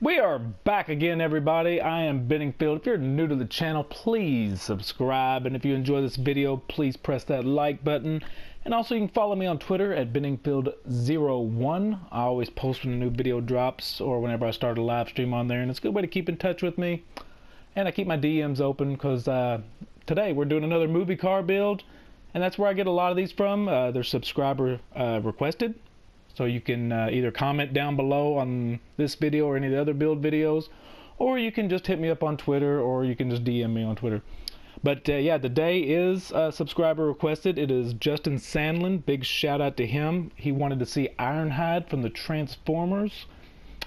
We are back again, everybody. I am Benningfield. If you're new to the channel, please subscribe, and if you enjoy this video, please press that like button. And also, you can follow me on Twitter at Benningfield01. I always post when a new video drops or whenever I start a live stream on there, and it's a good way to keep in touch with me. And I keep my DMs open because today we're doing another movie car build, and that's where I get a lot of these from. They're subscriber requested. So you can either comment down below on this video or any of the other build videos, or you can just hit me up on Twitter, or you can just DM me on Twitter. But yeah, the day is subscriber requested. It is Justin Sandlin. Big shout out to him. He wanted to see Ironhide from the Transformers.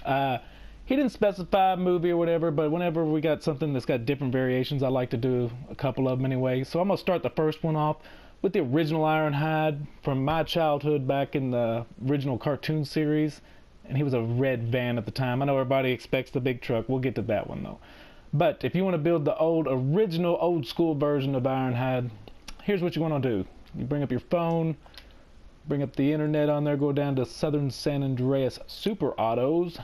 He didn't specify a movie or whatever, but whenever we got something that's got different variations, I like to do a couple of them anyway. So I'm going to start the first one off with the original Ironhide from my childhood back in the original cartoon series, and he was a red van at the time. I know everybody expects the big truck. We'll get to that one though. But if you want to build the original old school version of Ironhide, here's what you want to do. You bring up your phone, bring up the internet on there, go down to Southern San Andreas Super Autos,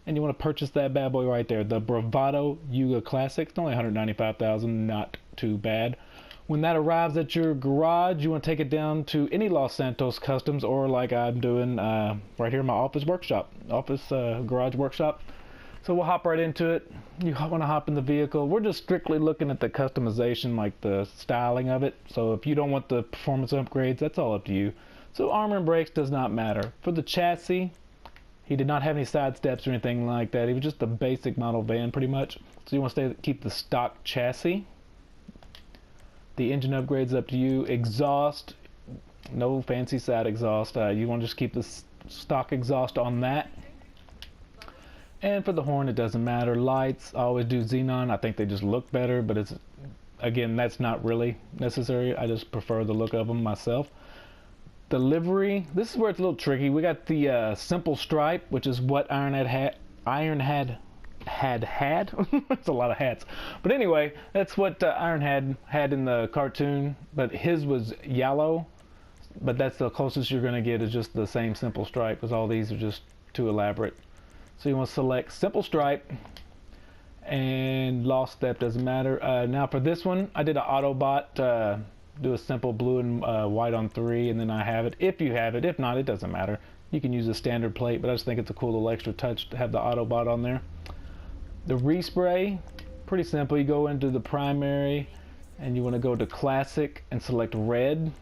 and you want to purchase that bad boy right there, the Bravado Yuga Classic. It's only $195,000, not too bad. When that arrives at your garage, you want to take it down to any Los Santos Customs, or like I'm doing right here in my office garage workshop. So we'll hop right into it. You want to hop in the vehicle. We're just strictly looking at the customization, like the styling of it. So if you don't want the performance upgrades, that's all up to you. So armor and brakes does not matter. For the chassis, he did not have any side steps or anything like that. He was just a basic model van pretty much. So you want to keep the stock chassis. The engine upgrades up to you. Exhaust, no fancy side exhaust. You want to just keep the stock exhaust on that. And for the horn, it doesn't matter. Lights, I always do xenon. I think they just look better, but it's, again, that's not really necessary. I just prefer the look of them myself. The livery, this is where it's a little tricky. We got the simple stripe, which is what Ironhide had. It's a lot of hats, but anyway, that's what Ironhide had in the cartoon, but his was yellow. But that's the closest you're going to get, is just the same simple stripe, because all these are just too elaborate. So you want to select simple stripe, and lost step doesn't matter. Now for this one, I did an Autobot, do a simple blue and white on 3, and then I have it. If you have it, if not, it doesn't matter. You can use a standard plate, but I just think it's a cool little extra touch to have the Autobot on there. The respray, pretty simple. You go into the primary and you want to go to classic and select red.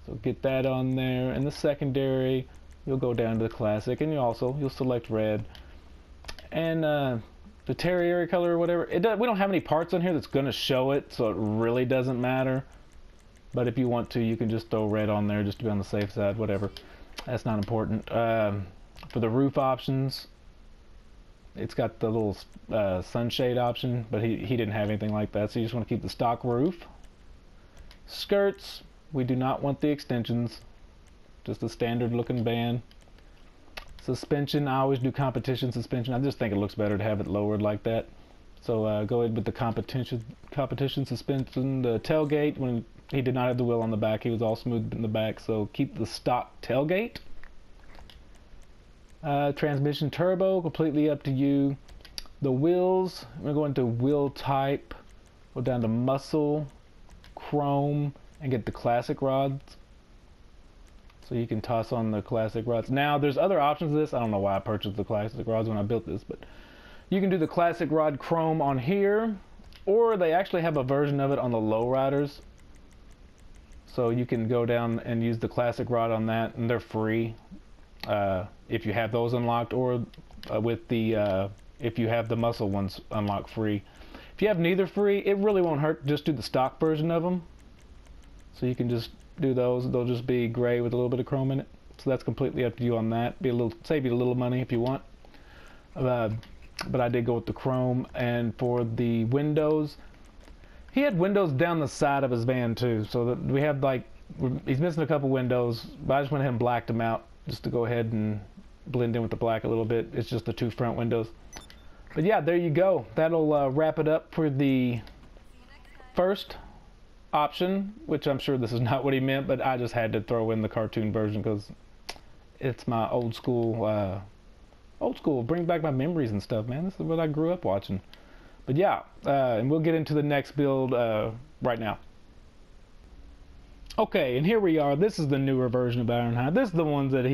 So get that on there. And the secondary, you'll go down to the classic, and you'll select red. And the tertiary color or whatever, we don't have any parts on here that's going to show it, so it really doesn't matter. But if you want to, you can just throw red on there just to be on the safe side, whatever. That's not important. For the roof options, it's got the little sunshade option, but he didn't have anything like that, so you just want to keep the stock roof. Skirts, we do not want the extensions, just a standard looking van. Suspension, I always do competition suspension. I just think it looks better to have it lowered like that. So go ahead with the competition suspension. The tailgate, when he did not have the wheel on the back, he was all smooth in the back, so keep the stock tailgate. Transmission turbo, completely up to you. The wheels, we're going to wheel type, go down to muscle, chrome, and get the classic rods. So you can toss on the classic rods. Now there's other options of this. I don't know why I purchased the classic rods when I built this, but you can do the classic rod chrome on here, or they actually have a version of it on the lowriders. So you can go down and use the classic rod on that, and they're free. If you have those unlocked, or with the if you have the muscle ones unlocked free. If you have neither free, it really won't hurt. Just do the stock version of them. So you can just do those. They'll just be gray with a little bit of chrome in it. So that's completely up to you on that. Save you a little money if you want. But I did go with the chrome. And for the windows, he had windows down the side of his van too. So that we have he's missing a couple windows, but I just went ahead and blacked them out, just to go ahead and blend in with the black a little bit. It's just the two front windows. But yeah, there you go. That'll wrap it up for the first option, which I'm sure this is not what he meant, but I just had to throw in the cartoon version because it's my old school old school. Bring back my memories and stuff, man. This is what I grew up watching. But yeah, and we'll get into the next build right now. Okay, and here we are. This is the newer version of Ironhide. This is the one that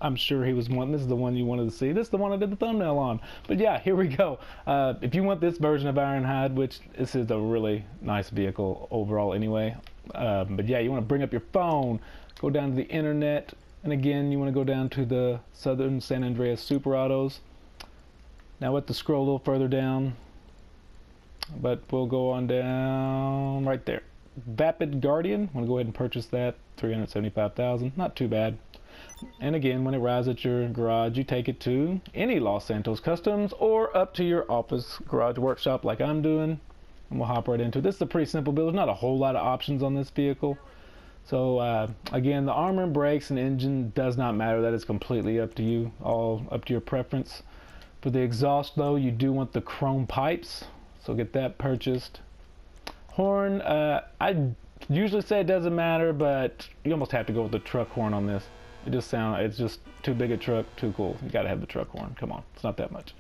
I'm sure he was wanting. This is the one you wanted to see. This is the one I did the thumbnail on. But yeah, here we go. If you want this version of Ironhide, which this is a really nice vehicle overall anyway. But yeah, you want to bring up your phone, go down to the internet, and again, you want to go down to the Southern San Andreas Super Autos. Now, we'll have to scroll a little further down, but we'll go on down right there. Vapid Guardian, want to go ahead and purchase that, $375,000, not too bad. And again, when it arrives at your garage, you take it to any Los Santos Customs or up to your office garage workshop like I'm doing, and we'll hop right into it. This is a pretty simple build. There's not a whole lot of options on this vehicle. So again, the armor and brakes and engine does not matter. That is completely up to you, all up to your preference. For the exhaust though, you do want the chrome pipes, so get that purchased. Horn, I usually say it doesn't matter, but you almost have to go with the truck horn on this. It's just too big a truck, too cool. You gotta have the truck horn, come on, it's not that much.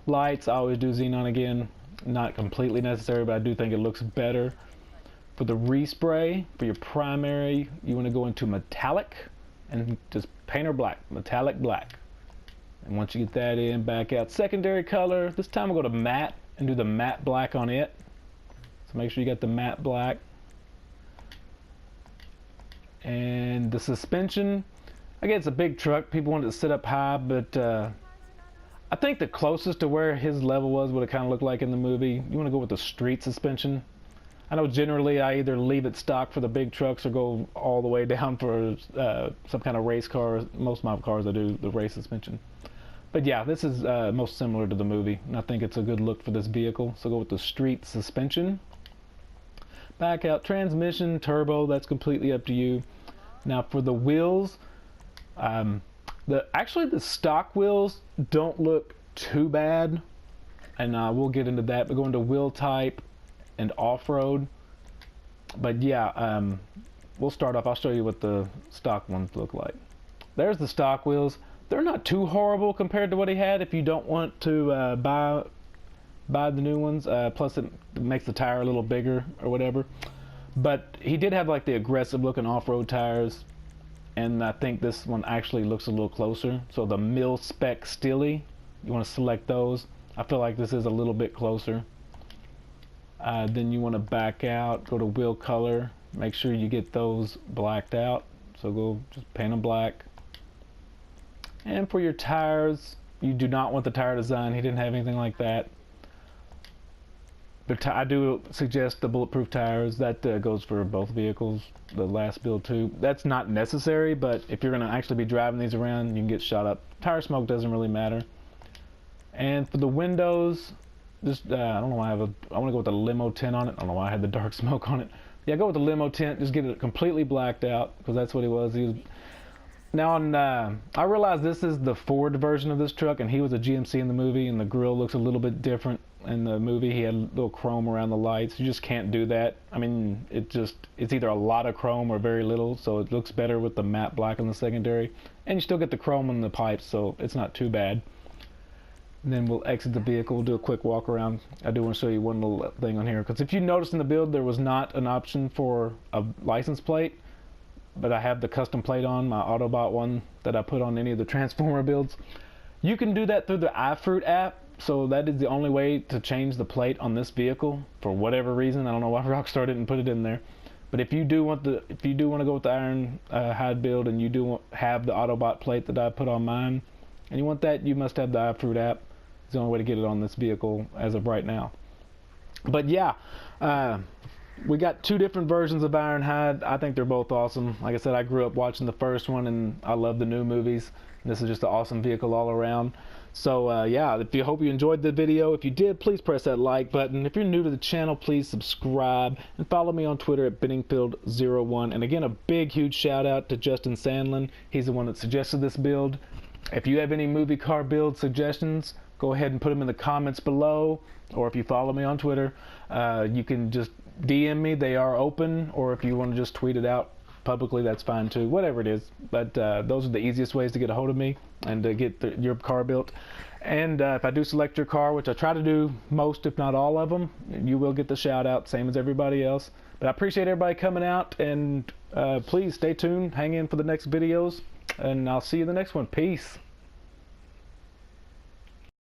Lights, I always do xenon again. Not completely necessary, but I do think it looks better. For the respray, for your primary, you wanna go into metallic and just paint her black, metallic black. And once you get that in, back out. Secondary color, this time we'll go to matte and do the matte black on it. So make sure you got the matte black. And the suspension, again, it's a big truck. People want it to sit up high, but I think the closest to where his level was what it kind of looked like in the movie. You want to go with the street suspension. I know generally I either leave it stock for the big trucks or go all the way down for some kind of race car. Most of my cars I do the race suspension. But yeah, this is most similar to the movie, and I think it's a good look for this vehicle. So go with the street suspension. Back out transmission, turbo, that's completely up to you. Now for the wheels, actually the stock wheels don't look too bad, and we'll get into that. But go into wheel type and off-road. But yeah, we'll start off. I'll show you what the stock ones look like. There's the stock wheels. They're not too horrible compared to what he had if you don't want to buy the new ones. Plus it makes the tire a little bigger or whatever. But he did have like the aggressive looking off-road tires, and I think this one actually looks a little closer. So the mil spec Steely, you want to select those. I feel like this is a little bit closer. Then you want to back out, go to wheel color, make sure you get those blacked out. So go just paint them black. And for your tires, you do not want the tire design. He didn't have anything like that. But I do suggest the bulletproof tires. That goes for both vehicles, the last build too. That's not necessary, but if you're going to actually be driving these around, you can get shot up. Tire smoke doesn't really matter. And for the windows, just I don't know why I want to go with the limo tint on it. I don't know why I had the dark smoke on it. Yeah, go with the limo tint. Just get it completely blacked out, because that's what he was. Now, I realize this is the Ford version of this truck, and he was a GMC in the movie, and the grill looks a little bit different. In the movie, he had a little chrome around the lights. You just can't do that. I mean, it's either a lot of chrome or very little, so it looks better with the matte black on the secondary. And you still get the chrome on the pipes, so it's not too bad. And then we'll exit the vehicle, we'll do a quick walk around. I do want to show you one little thing on here, because if you notice in the build, there was not an option for a license plate. But I have the custom plate on, my Autobot one that I put on any of the Transformer builds. You can do that through the iFruit app, so that is the only way to change the plate on this vehicle for whatever reason. I don't know why Rockstar didn't put it in there. But if you do want to go with the Ironhide build and you do have the Autobot plate that I put on mine, and you want that, you must have the iFruit app. It's the only way to get it on this vehicle as of right now. But yeah, we got two different versions of Ironhide. I think they're both awesome. Like I said, I grew up watching the first one, and I love the new movies. This is just an awesome vehicle all around. So yeah, hope you enjoyed the video. If you did, please press that like button. If you're new to the channel, please subscribe and follow me on Twitter at Benningfield01. And again, a big, huge shout out to Justin Sandlin. He's the one that suggested this build. If you have any movie car build suggestions, go ahead and put them in the comments below. Or if you follow me on Twitter, you can just DM me. They are open. Or if you want to just tweet it out, publicly, that's fine too, whatever it is. But those are the easiest ways to get a hold of me and to get your car built. And if I do select your car, which I try to do most, if not all of them, you will get the shout out, same as everybody else. But I appreciate everybody coming out, and please stay tuned, hang in for the next videos, and I'll see you in the next one. Peace.